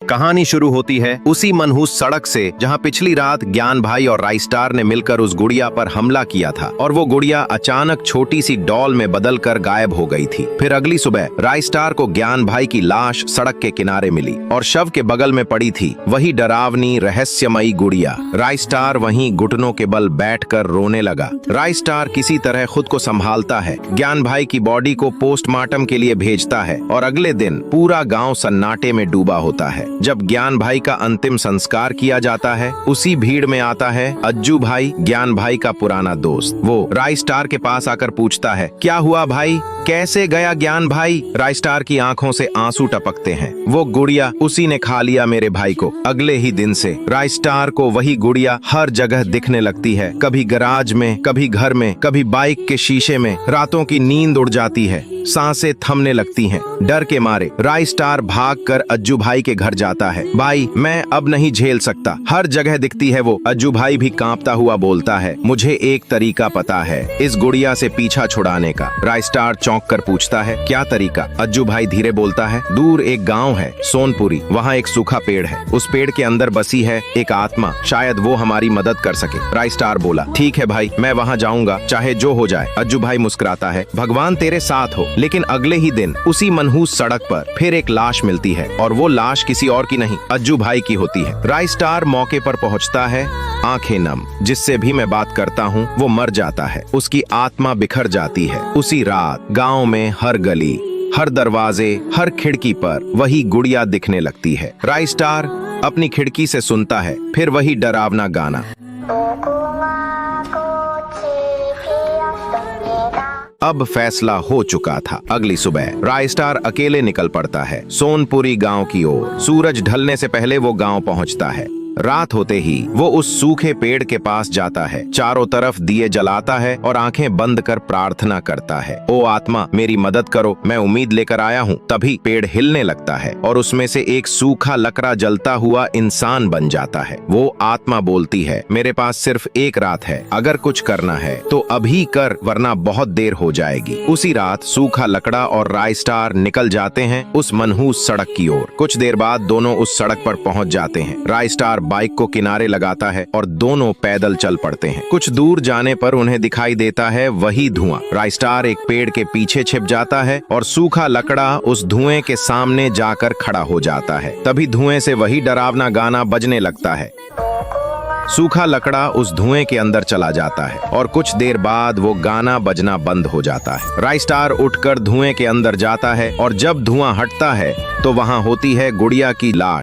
कहानी शुरू होती है उसी मनहूस सड़क से जहां पिछली रात ज्ञान भाई और राइस्टार ने मिलकर उस गुड़िया पर हमला किया था और वो गुड़िया अचानक छोटी सी डॉल में बदलकर गायब हो गई थी। फिर अगली सुबह राइस्टार को ज्ञान भाई की लाश सड़क के किनारे मिली और शव के बगल में पड़ी थी वही डरावनी रहस्यमयी गुड़िया। राइस्टार वहीं घुटनों के बल बैठकर रोने लगा। राइस्टार किसी तरह खुद को संभालता है, ज्ञान भाई की बॉडी को पोस्टमार्टम के लिए भेजता है और अगले दिन पूरा गांव सन्नाटे में डूबा होता है। जब ज्ञान भाई का अंतिम संस्कार किया जाता है उसी भीड़ में आता है अज्जू भाई, ज्ञान भाई का पुराना दोस्त। वो राइस्टार के पास आकर पूछता है, क्या हुआ भाई, कैसे गया ज्ञान भाई? राइस्टार की आंखों से आंसू टपकते हैं। वो गुड़िया उसी ने खा लिया मेरे भाई को। अगले ही दिन से राइस्टार को वही गुड़िया हर जगह दिखने लगती है, कभी गराज में, कभी घर में, कभी बाइक के शीशे में। रातों की नींद उड़ जाती है, सांसें थमने लगती हैं। डर के मारे राइस्टार भागकर अज्जू भाई के घर जाता है। भाई, मैं अब नहीं झेल सकता, हर जगह दिखती है वो। अज्जू भाई भी कांपता हुआ बोलता है, मुझे एक तरीका पता है इस गुड़िया से पीछा छुड़ाने का। राइस्टार चौंक कर पूछता है, क्या तरीका? अज्जू भाई धीरे बोलता है, दूर एक गांव है सोनपुरी, वहाँ एक सूखा पेड़ है, उस पेड़ के अंदर बसी है एक आत्मा, शायद वो हमारी मदद कर सके। राइस्टार बोला, ठीक है भाई, मैं वहाँ जाऊंगा, चाहे जो हो जाए। अज्जू भाई मुस्कुराता है, भगवान तेरे साथ हो। लेकिन अगले ही दिन उसी मनहूस सड़क पर फिर एक लाश मिलती है और वो लाश किसी और की नहीं, अज्जू भाई की होती है। राइस्टार मौके पर पहुंचता है, आंखें नम। जिससे भी मैं बात करता हूँ वो मर जाता है, उसकी आत्मा बिखर जाती है। उसी रात गांव में हर गली, हर दरवाजे, हर खिड़की पर वही गुड़िया दिखने लगती है। राइस्टार अपनी खिड़की से सुनता है फिर वही डरावना गाना। अब फैसला हो चुका था। अगली सुबह राइस्टार अकेले निकल पड़ता है सोनपुरी गांव की ओर। सूरज ढलने से पहले वो गांव पहुंचता है। रात होते ही वो उस सूखे पेड़ के पास जाता है, चारों तरफ दिए जलाता है और आंखें बंद कर प्रार्थना करता है, ओ आत्मा मेरी मदद करो, मैं उम्मीद लेकर आया हूँ। तभी पेड़ हिलने लगता है और उसमें से एक सूखा लकड़ा जलता हुआ इंसान बन जाता है। वो आत्मा बोलती है, मेरे पास सिर्फ एक रात है, अगर कुछ करना है तो अभी कर, वरना बहुत देर हो जाएगी। उसी रात सूखा लकड़ा और राइस्टार निकल जाते हैं उस मनहूस सड़क की ओर। कुछ देर बाद दोनों उस सड़क पर पहुंच जाते हैं। राइस्टार बाइक को किनारे लगाता है और दोनों पैदल चल पड़ते हैं। कुछ दूर जाने पर उन्हें दिखाई देता है वही धुआं। राइस्टार एक पेड़ के पीछे छिप जाता है और सूखा लकड़ा उस धुएं के सामने जाकर खड़ा हो जाता है। तभी धुएं से वही डरावना गाना बजने लगता है। सूखा लकड़ा उस धुएं के अंदर चला जाता है और कुछ देर बाद वो गाना बजना बंद हो जाता है। राइस्टार उठकर धुएं के अंदर जाता है और जब धुआं हटता है तो वहां होती है गुड़िया की लाश।